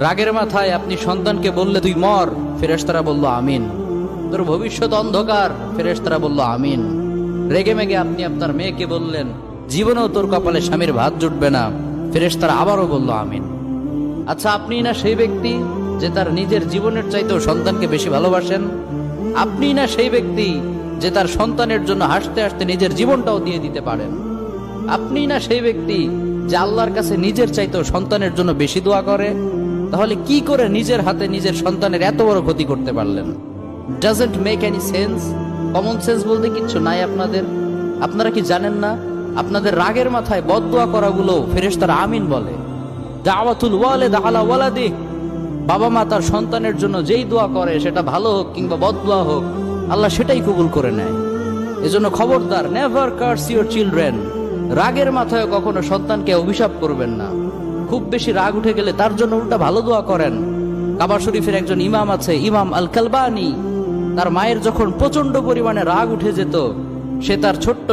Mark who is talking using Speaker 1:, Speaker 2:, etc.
Speaker 1: রাগের মাথায় আপনি সন্তানকে বললে তুই মর, ফেরেশতারা বলল আমিন। তোর ভবিষ্যৎ অন্ধকার, ফেরেশতারা বলল আমিন। রেগে মেগে আপনি আপনার মেয়েকে বললেন জীবনেও তোর কপালে স্বামীর ভাত জুটবে না, ফেরেশতারা আবারও বলল আমিন। আচ্ছা, আপনি না সেই ব্যক্তি যে তার নিজের জীবনের চাইতেও সন্তানকে বেশি ভালোবাসেন? আপনি না সেই ব্যক্তি যে তার সন্তানের জন্য হাসতে হাসতে নিজের জীবনটাও দিয়ে দিতে পারেন? আপনি না সেই ব্যক্তি যে আল্লাহর কাছে নিজের চাইতেও সন্তানের জন্য বেশি দোয়া করে? তাহলে কি করে নিজের হাতে নিজের সন্তানের এত বড় ক্ষতি করতে পারলেন? Doesn't make any sense. Common sense বলতে কিচ্ছু নাই আপনাদের? আপনারা কি জানেন না আপনাদের রাগের মাথায় বদদোয়া করাগুলো ফেরেশতারা আমিন বলে? দাওয়াতুল ওয়ালিদ আলা ওয়ালাদি, বাবা মা তার সন্তানের জন্য যেই দোয়া করে সেটা ভালো হোক কিংবা বদদোয়া হোক, আল্লাহ সেটাই কবুল করে নেয়। এজন্য খবরদার, নেভার কার্স ইউর চিলড্রেন। রাগের মাথায় কখনো সন্তানকে অভিশাপ করবেন না। খুব বেশি রাগ উঠে গেলে তার জন্য উল্টা ভালো দোয়া করেন। কাবা শরীফের একজন ইমাম আছে, ইমাম আল কালবানি। তার মায়ের যখন প্রচন্ড পরিমাণে রাগ উঠে যেত, সে তার ছোট্ট